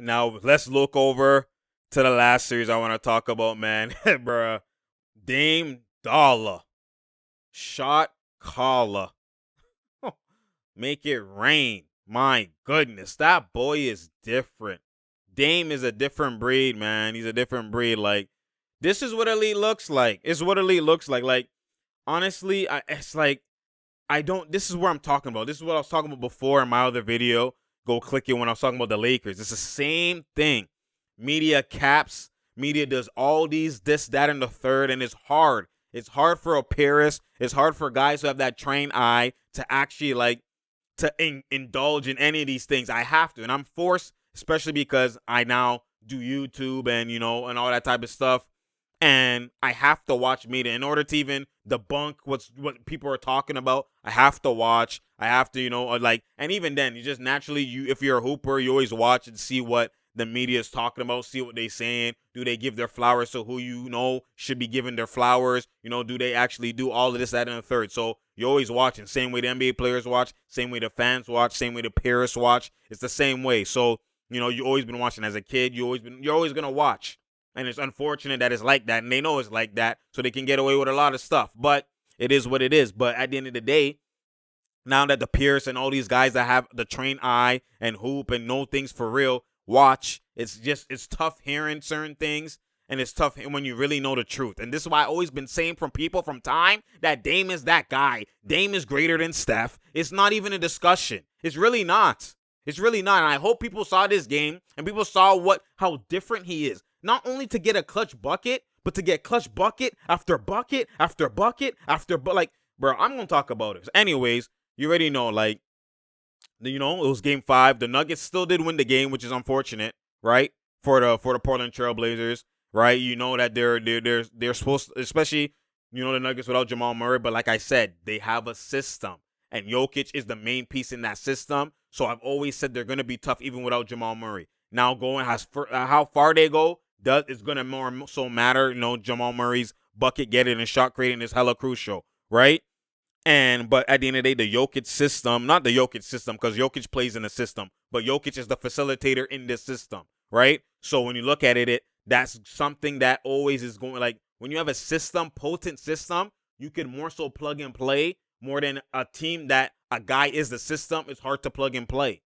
Now let's look over to the last series I want to talk about, man. Bruh. Dame Dollar. Shot caller. Make it rain. My goodness. That boy is different. Dame is a different breed, man. He's a different breed. Like, this is what elite looks like. It's what elite looks like. Like, honestly, it's like, this is where I'm talking about. This is what I was talking about before in my other video. Go click it when I was talking about the Lakers. It's the same thing. Media caps. Media does all this, that, and the third, and it's hard. It's hard for a purist. It's hard for guys who have that trained eye to actually, like, to indulge in any of these things. I have to, and I'm forced, especially because I now do YouTube and, and all that type of stuff. And I have to watch media in order to even debunk what people are talking about. I have to watch. I have to, and even then, you just naturally, if you're a hooper, you always watch and see what the media is talking about, see what they're saying. Do they give their flowers to who should be giving their flowers? Do they actually do all of this, that, and the third? So you're always watching. Same way the NBA players watch, same way the fans watch, same way the purists watch. It's the same way. So, you've always been watching as a kid. You're always going to watch. And it's unfortunate that it's like that, and they know it's like that, so they can get away with a lot of stuff. But it is what it is. But at the end of the day, now that the Pierce and all these guys that have the trained eye and hoop and know things for real watch, it's tough hearing certain things, and it's tough when you really know the truth. And this is why I've always been saying from people from time that Dame is that guy. Dame is greater than Steph. It's not even a discussion. It's really not. It's really not. And I hope people saw this game and people saw how different he is. Not only to get a clutch bucket, but to get clutch bucket after bucket after bucket after like, bro, I'm gonna talk about it. Anyways, you already know, like, it was game 5. The Nuggets still did win the game, which is unfortunate, right? For the Portland Trailblazers, right? You know that they're supposed to, especially, the Nuggets without Jamal Murray, but like I said, they have a system. And Jokic is the main piece in that system. So I've always said they're gonna be tough even without Jamal Murray. Now how far they go is going to more so matter. Jamal Murray's bucket getting and shot creating is hella crucial, right? But at the end of the day, the Jokic system, not the Jokic system, because Jokic plays in the system, but Jokic is the facilitator in this system, right? So when you look at it, that's something that always is going, like, when you have a system, potent system, you can more so plug and play more than a team that a guy is the system. It's hard to plug and play.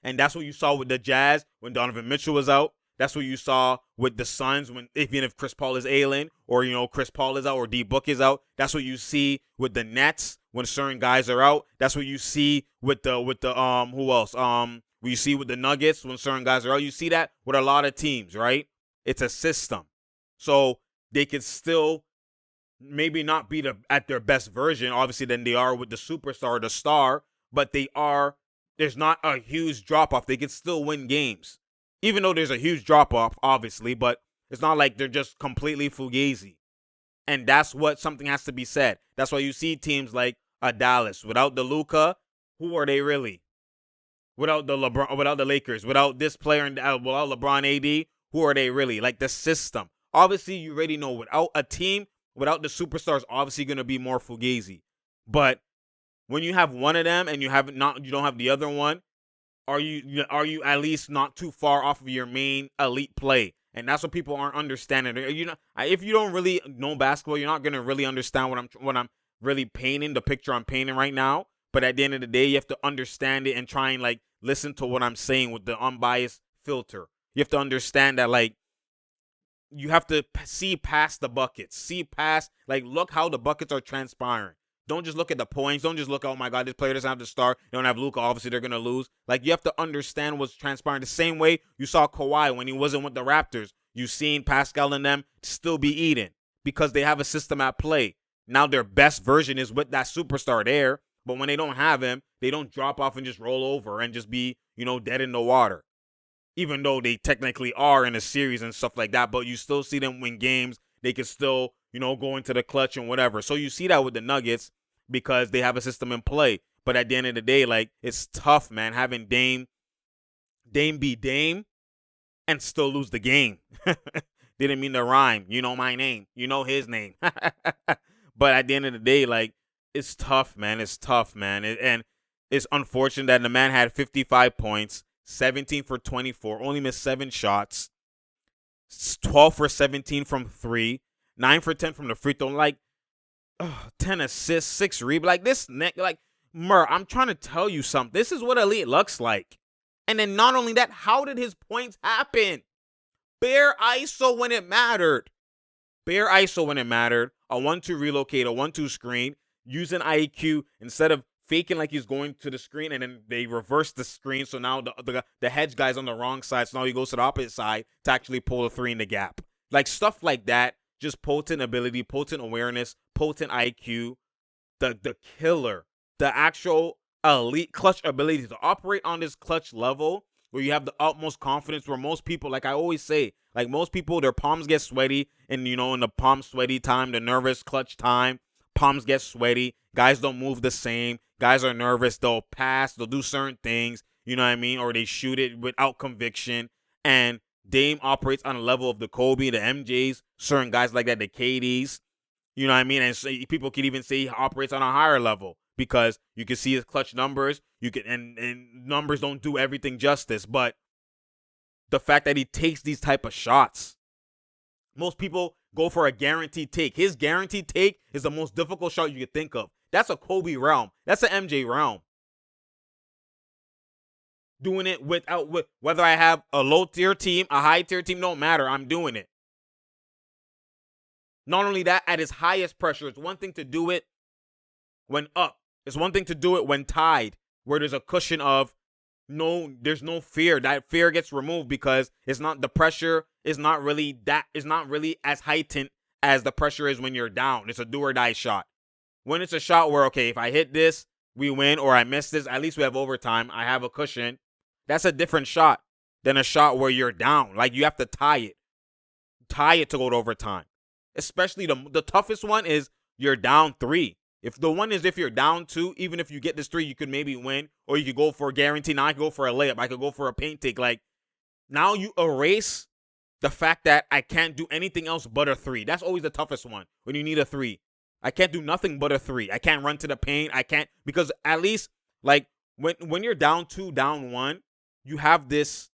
And that's what you saw with the Jazz when Donovan Mitchell was out. That's what you saw with the Suns even if Chris Paul is ailing, or Chris Paul is out, or D Book is out. That's what you see with the Nets when certain guys are out. That's what you see with the who else? You see with the Nuggets when certain guys are out. You see that with a lot of teams, right? It's a system. So they can still maybe not be at their best version, obviously, than they are with the superstar, the star, but there's not a huge drop-off. They can still win games. Even though there's a huge drop-off, obviously, but it's not like they're just completely fugazi. And that's what something has to be said. That's why you see teams like Dallas. Without the Luka, who are they really? Without the LeBron, without the Lakers, without this player, without LeBron AD, who are they really? Like, the system. Obviously, you already know, without a team, without the superstars, obviously going to be more fugazi. But when you have one of them and you don't have the other one, are you at least not too far off of your main elite play? And that's what people aren't understanding. If you don't really know basketball, you're not gonna really understand what I'm really painting, the picture I'm painting right now. But at the end of the day, you have to understand it and try and, like, listen to what I'm saying with the unbiased filter. You have to understand that, like, you have to see past the buckets, see past, like, look how the buckets are transpiring. Don't just look at the points. Don't just look, oh my God, this player doesn't have the star. They don't have Luka. Obviously, they're going to lose. Like, you have to understand what's transpiring. The same way you saw Kawhi when he wasn't with the Raptors. You've seen Pascal and them still be eating because they have a system at play. Now their best version is with that superstar there. But when they don't have him, they don't drop off and just roll over and just be, dead in the water. Even though they technically are in a series and stuff like that. But you still see them win games. They can still, go into the clutch and whatever. So you see that with the Nuggets, because they have a system in play. But at the end of the day, like, it's tough, man, having Dame be Dame and still lose the game. Didn't mean to rhyme. You know my name. You know his name. But at the end of the day, like, it's tough, man. It's tough, man. And it's unfortunate that the man had 55 points, 17 for 24, only missed 7 shots. 12 for 17 from 3, 9 for 10 from the free throw. Like, 10 assists, 6 rebounds. Like, this neck, like, I'm trying to tell you something. This is what elite looks like. And then not only that, how did his points happen? Bare ISO when it mattered. Bare ISO when it mattered. A 1-2 relocate, a 1-2 screen. Using IQ instead of faking like he's going to the screen, and then they reverse the screen. So now the hedge guy's on the wrong side. So now he goes to the opposite side to actually pull a 3 in the gap. Like, stuff like that. Just potent ability, potent awareness, potent IQ. The killer. The actual elite clutch ability to operate on this clutch level where you have the utmost confidence, where most people, like I always say, like most people, their palms get sweaty, and in the palm sweaty time, the nervous clutch time, palms get sweaty. Guys don't move the same. Guys are nervous. They'll pass. They'll do certain things. You know what I mean? Or they shoot it without conviction. And Dame operates on a level of the Kobe, the MJs, certain guys like that, the KDs. You know what I mean? And so people can even say he operates on a higher level because you can see his clutch numbers. You can and numbers don't do everything justice, but the fact that he takes these type of shots. Most people go for a guaranteed take. His guaranteed take is the most difficult shot you could think of. That's a Kobe realm. That's an MJ realm. Doing it with whether I have a low tier team, a high tier team, don't matter. I'm doing it. Not only that, at his highest pressure, it's one thing to do it when up. It's one thing to do it when tied, where there's a cushion of there's no fear. That fear gets removed because it's not, the pressure is not really as heightened as the pressure is when you're down. It's a do or die shot. When it's a shot where, okay, if I hit this, we win, or I miss this, at least we have overtime. I have a cushion. That's a different shot than a shot where you're down. Like, you have to tie it. Tie it to go to overtime. Especially the toughest one is you're down 3. If you're down 2, even if you get this 3, you could maybe win, or you could go for a guarantee. Now I could go for a layup. I could go for a paint take. Like, now you erase the fact that I can't do anything else but a 3. That's always the toughest one, when you need a 3. I can't do nothing but a 3. I can't run to the paint. I can't, because at least, like, when you're down 2, down 1, you have this,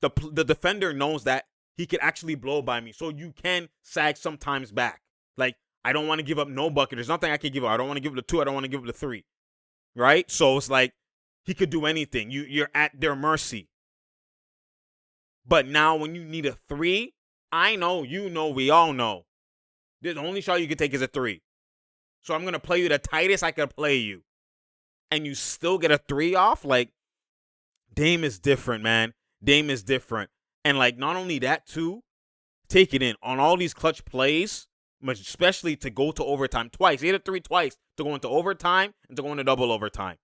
the defender knows that he can actually blow by me. So you can sag sometimes back. Like, I don't want to give up no bucket. There's nothing I can give up. I don't want to give up the 2. I don't want to give up the 3. Right? So it's like, he could do anything. You're at their mercy. But now when you need a 3, I know, we all know, the only shot you can take is a 3. So I'm going to play you the tightest I can play you. And you still get a 3 off? Like, Dame is different, man. Dame is different. And, like, not only that, too, take it in. On all these clutch plays, especially to go to overtime twice. He hit a 3 twice to go into overtime and to go into double overtime.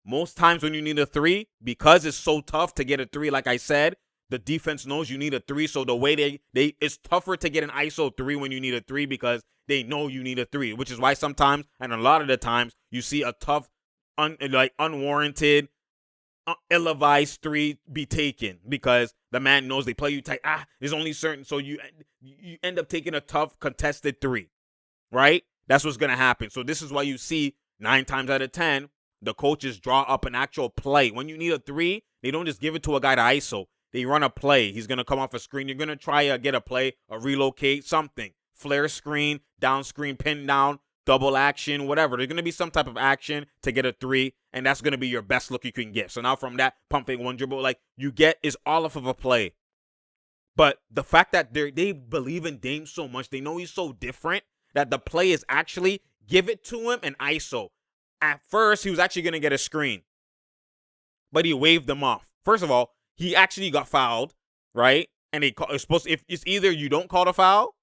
Most times when you need a 3, because it's so tough to get a 3, like I said, the defense knows you need a 3. So the way it's tougher to get an ISO 3 when you need a 3, because they know you need a 3, which is why sometimes, and a lot of the times, you see a tough, unwarranted, ill-advised 3 be taken, because the man knows they play you tight. There's only certain, so you end up taking a tough contested 3, right? That's what's gonna happen. So this is why you see 9 times out of 10 the coaches draw up an actual play. When you need a 3, they don't just give it to a guy to ISO. They run a play. He's gonna come off a screen. You're gonna try to get a play, a relocate, something, flare screen, down screen, pin down, double action, whatever. There's going to be some type of action to get a 3, and that's going to be your best look you can get. So now from that pump fake 1 dribble, like, you get is all off of a play. But the fact that they believe in Dame so much, they know he's so different, that the play is actually give it to him and ISO. At first, he was actually going to get a screen, but he waved them off. First of all, he actually got fouled, right? And it's supposed to, if it's either you don't call the foul,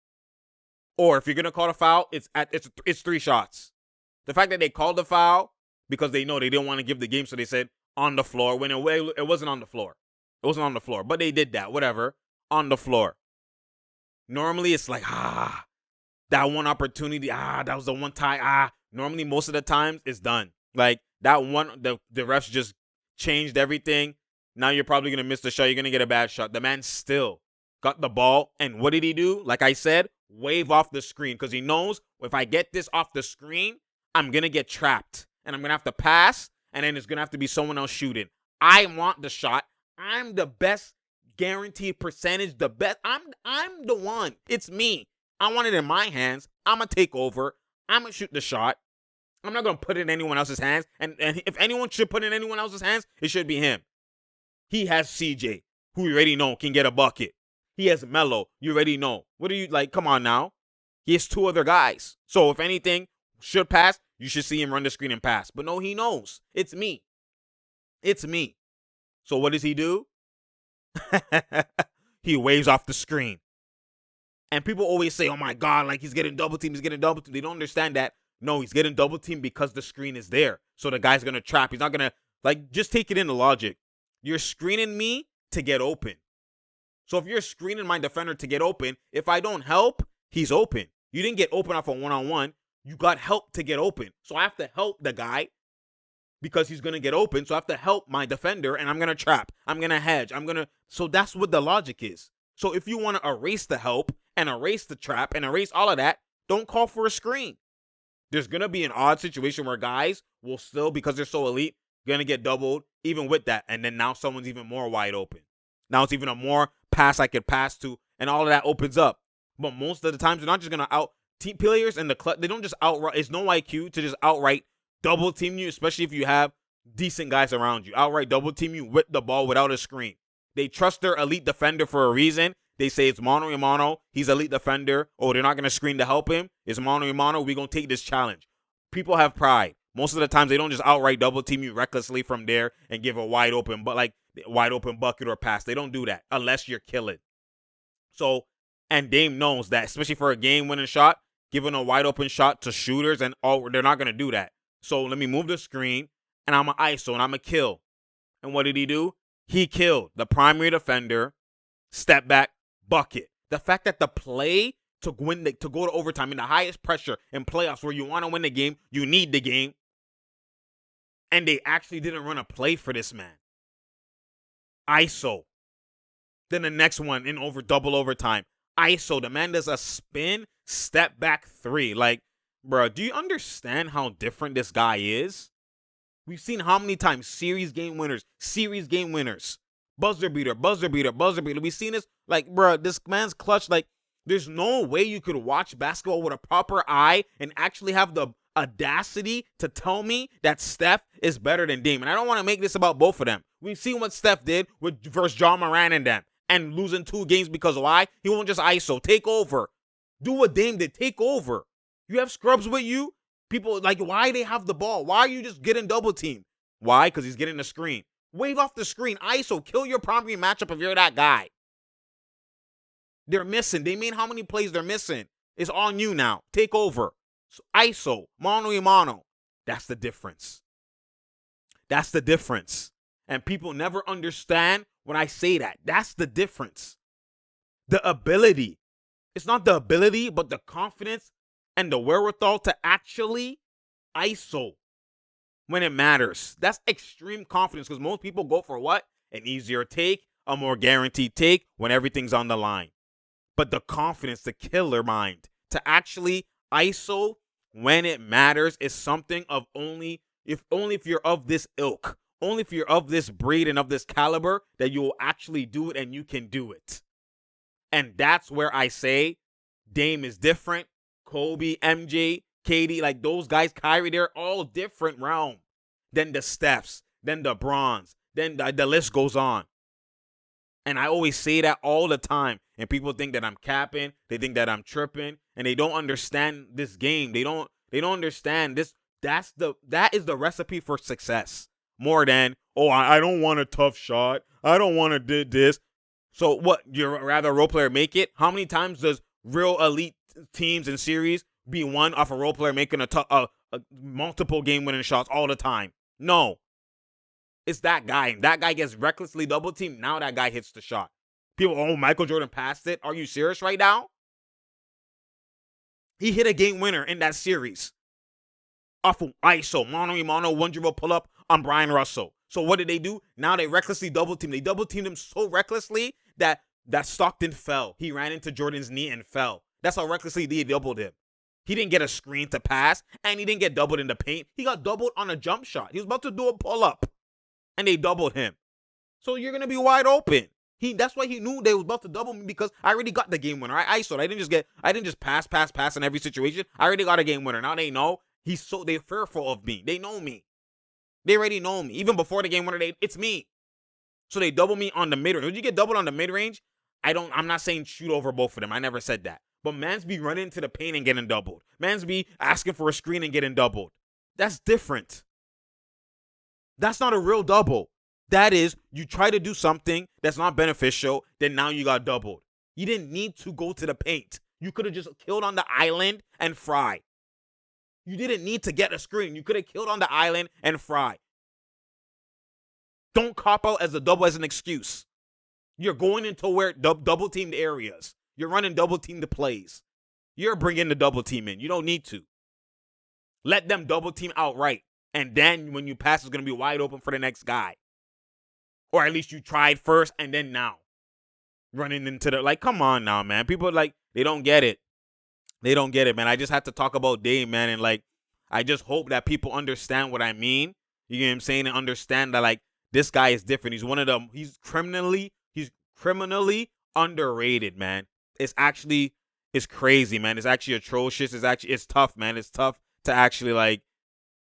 or if you're gonna call the foul, it's 3 shots. The fact that they called the foul because they know they didn't want to give the game, so they said on the floor, when it wasn't on the floor. It wasn't on the floor, but they did that. Whatever, on the floor. Normally, it's like that one opportunity. That was the one tie. Normally, most of the times, it's done. Like that one, the refs just changed everything. Now you're probably gonna miss the shot. You're gonna get a bad shot. The man still got the ball, and what did he do? Like I said, wave off the screen, because he knows if I get this off the screen, I'm going to get trapped, and I'm going to have to pass, and then it's going to have to be someone else shooting. I want the shot. I'm the best guaranteed percentage, the best. I'm the one. It's me. I want it in my hands. I'm going to take over. I'm going to shoot the shot. I'm not going to put it in anyone else's hands. And if anyone should put it in anyone else's hands, it should be him. He has CJ, who you already know can get a bucket. He has Melo. You already know. What are you like? Come on now. He has 2 other guys. So if anything should pass, you should see him run the screen and pass. But no, he knows. It's me. It's me. So what does he do? He waves off the screen. And people always say, oh my God, like he's getting double teamed. He's getting double teamed. They don't understand that. No, he's getting double teamed because the screen is there. So the guy's going to trap. He's not going to, like, just take it in the logic. You're screening me to get open. So if you're screening my defender to get open, if I don't help, he's open. You didn't get open off a one-on-one. You got help to get open. So I have to help the guy because he's going to get open. So I have to help my defender, and I'm going to trap. I'm going to hedge. So that's what the logic is. So if you want to erase the help and erase the trap and erase all of that, don't call for a screen. There's going to be an odd situation where guys will still, because they're so elite, going to get doubled even with that. And then now someone's even more wide open. Now it's even a more pass I could pass to, and all of that opens up. But most of the times, they're not just going to team players in the clutch. They don't just outright, it's no IQ to just outright double team you, especially if you have decent guys around you. Outright double team you with the ball without a screen. They trust their elite defender for a reason. They say it's mano a mano. He's elite defender. Oh, they're not going to screen to help him. It's mano a mano. We're going to take this challenge. People have pride. Most of the times, they don't just outright double team you recklessly from there and give a wide open bucket or pass. They don't do that unless you're killing. So, and Dame knows that, especially for a game-winning shot, giving a wide open shot to shooters, and they're not going to do that. So let me move the screen, and I'm going to ISO, and I'm going to kill. And what did he do? He killed the primary defender, step back, bucket. The fact that the play to go to overtime in the highest pressure in playoffs where you want to win the game, you need the game, and they actually didn't run a play for this man. ISO. Then the next one in double overtime. ISO. The man does a spin, step back 3. Like, bro, do you understand how different this guy is? We've seen how many times series game winners. Buzzer beater. We've seen this. Like, bro, this man's clutch. Like, there's no way you could watch basketball with a proper eye and actually have the audacity to tell me that Steph is better than Dame. And I don't want to make this about both of them. We've seen what Steph did versus John Moran and them, and losing 2 games because why? He won't just ISO. Take over. Do what Dame did. Take over. You have scrubs with you. People, like, why they have the ball? Why are you just getting double teamed? Why? Because he's getting the screen. Wave off the screen. ISO. Kill your primary matchup if you're that guy. They're missing. They mean how many plays they're missing. It's on you now. Take over. So ISO. Mano a mano. That's the difference. That's the difference. And people never understand when I say that. That's the difference. The ability. It's not the ability, but the confidence and the wherewithal to actually ISO when it matters. That's extreme confidence, because most people go for what? An easier take, a more guaranteed take when everything's on the line. But the confidence, the killer mind, to actually ISO when it matters is something of only if you're of this ilk, only if you're of this breed and of this caliber, that you will actually do it, and you can do it. And that's where I say Dame is different. Kobe, MJ, KD, like those guys, Kyrie, they're all different realm than the Stephs, then the Bronze, then the list goes on. And I always say that all the time. And people think that I'm capping. They think that I'm tripping. And they don't understand this game. They don't understand this. That is the recipe for success. More than, oh, I don't want a tough shot. I don't want to do this. So what? You'd rather a role player make it? How many times does real elite teams and series be won off a role player making a multiple game-winning shots all the time? No. It's that guy. That guy gets recklessly double-teamed. Now that guy hits the shot. People, oh, Michael Jordan passed it. Are you serious right now? He hit a game winner in that series. Off of ISO, mano, one dribble pull-up on Brian Russell. So what did they do? Now they recklessly double-teamed. They double-teamed him so recklessly that Stockton fell. He ran into Jordan's knee and fell. That's how recklessly they doubled him. He didn't get a screen to pass, and he didn't get doubled in the paint. He got doubled on a jump shot. He was about to do a pull-up, and they doubled him. So you're gonna be wide open. That's why he knew they was about to double me, because I already got the game winner. I ISO'd. I didn't just pass in every situation. I already got a game winner. Now they know they're fearful of me. They know me. They already know me. Even before the game winner, it's me. So they double me on the mid range. When you get doubled on the mid range, I'm not saying shoot over both of them. I never said that. But mans be running into the paint and getting doubled. Mans be asking for a screen and getting doubled. That's different. That's not a real double. That is, you try to do something that's not beneficial, then now you got doubled. You didn't need to go to the paint. You could have just killed on the island and fry. You didn't need to get a screen. You could have killed on the island and fry. Don't cop out as a double as an excuse. You're going into where double-teamed areas. You're running double-teamed plays. You're bringing the double team in. You don't need to. Let them double team outright. And then when you pass, it's going to be wide open for the next guy. Or at least you tried first and then now. Running into come on now, man. People, they don't get it. They don't get it, man. I just have to talk about Dame, man. And, I just hope that people understand what I mean. You know what I'm saying? And understand that, this guy is different. He's one of them. He's criminally underrated, man. It's crazy, man. It's actually atrocious. It's tough, man. It's tough to actually,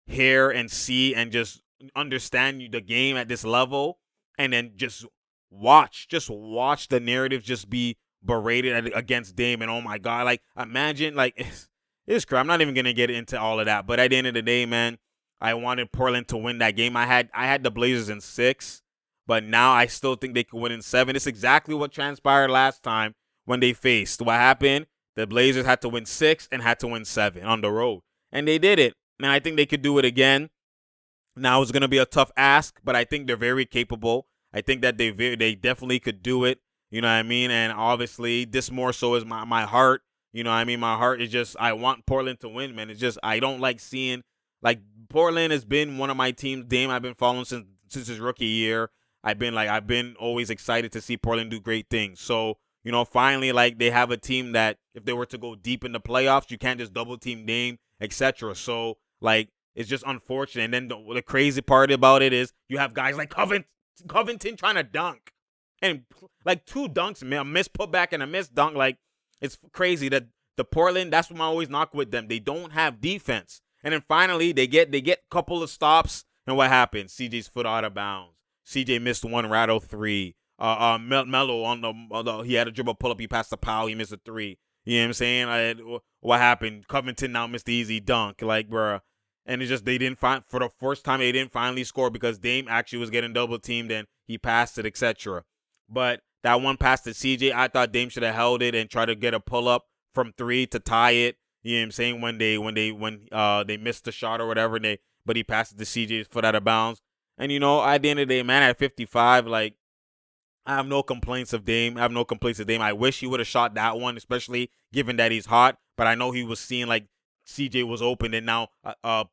hear and see and just understand the game at this level. And then just watch the narrative just be berated against Dame. And oh my God, imagine, it's crap. I'm not even gonna get into all of that. But at the end of the day, man, I wanted Portland to win that game. I had the Blazers in 6, but now I still think they could win in 7. It's exactly what transpired last time when they faced. What happened? The Blazers had to win 6 and had to win 7 on the road, and they did it. And I think they could do it again. Now it's going to be a tough ask, but I think they're very capable. I think that they definitely could do it. You know what I mean? And obviously, this more so is my heart. You know what I mean? My heart is just, I want Portland to win, man. It's just, I don't like seeing, Portland has been one of my teams. Dame, I've been following since his rookie year. I've been always excited to see Portland do great things. So, finally, they have a team that if they were to go deep in the playoffs, you can't just double team Dame, etc. So, it's just unfortunate. And then the crazy part about it is you have guys like Covington trying to dunk. And 2 dunks, man, a missed putback and a missed dunk. It's crazy that the Portland, that's what I always knock with them. They don't have defense. And then finally they get a couple of stops. And what happened? CJ's foot out of bounds. CJ missed one rattle 3. Melo he had a dribble pull up. He passed the Powell. He missed a 3. You know what I'm saying? What happened? Covington now missed the easy dunk. Bruh. And it's just for the first time, they didn't finally score because Dame actually was getting double teamed and he passed it, etc. But that one pass to CJ, I thought Dame should have held it and tried to get a pull up from 3 to tie it. You know what I'm saying? When they missed the shot or whatever, but he passed it to CJ's foot out of bounds. And at the end of the day, man, at 55, I have no complaints of Dame. I wish he would have shot that one, especially given that he's hot. But I know he was seeing CJ was open, and now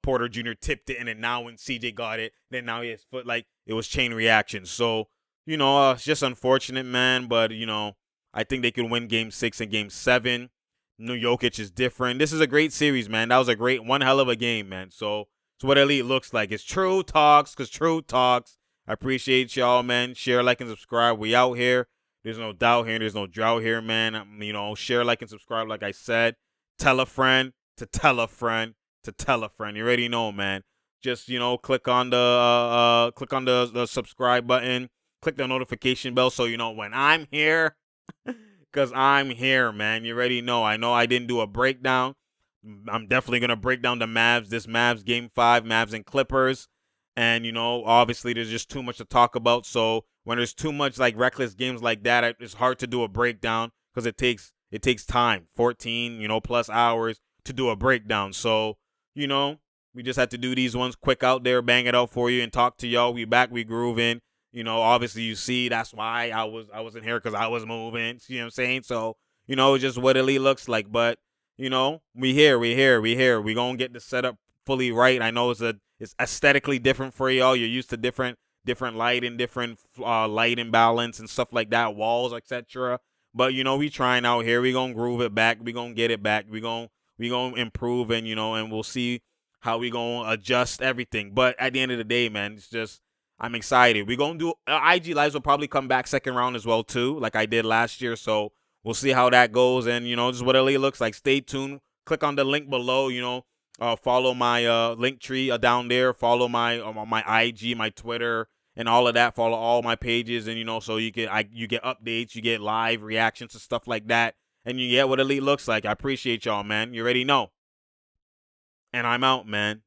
Porter Jr. tipped it, and then now when CJ got it, then now his foot, it was chain reaction. So, it's just unfortunate, man. But, I think they could win Game 6 and Game 7. Jokic is different. This is a great series, man. That was one hell of a game, man. So, it's what Elite looks like. It's True Talks, because True Talks. I appreciate y'all, man. Share, like, and subscribe. We out here. There's no doubt here. There's no drought here, man. Share, like, and subscribe, like I said. Tell a friend. To tell a friend, to tell a friend. You already know, man. Just, click on the subscribe button. Click the notification bell so you know when I'm here. Because I'm here, man. You already know. I know I didn't do a breakdown. I'm definitely going to break down the Mavs. This Mavs Game 5, Mavs and Clippers. And, obviously there's just too much to talk about. So when there's too much reckless games like that, it's hard to do a breakdown because it takes time. 14, plus hours to do a breakdown. So, we just had to do these ones quick out there, bang it out for you and talk to y'all. We back, we grooving. Obviously you see that's why I wasn't here because I was moving. You know what I'm saying? So, it's just what Elite looks like. But, we here. We gonna get the setup fully right. I know it's aesthetically different for y'all. You're used to different lighting, different light imbalance and stuff like that, walls, etc. But, we trying out here. We gonna groove it back. We gonna get it back. We gonna improve and, and we'll see how we gonna adjust everything. But at the end of the day, man, it's just, I'm excited. We're going to do IG Lives will probably come back second round as well, too, like I did last year. So we'll see how that goes. And, you know, this is what LA looks like. Stay tuned. Click on the link below, you know. Follow my link tree down there. Follow my IG, my Twitter, and all of that. Follow all my pages, and you know, so you get updates, you get live reactions to stuff like that, and you get what Elite looks like. I appreciate y'all, man. You already know. And I'm out, man.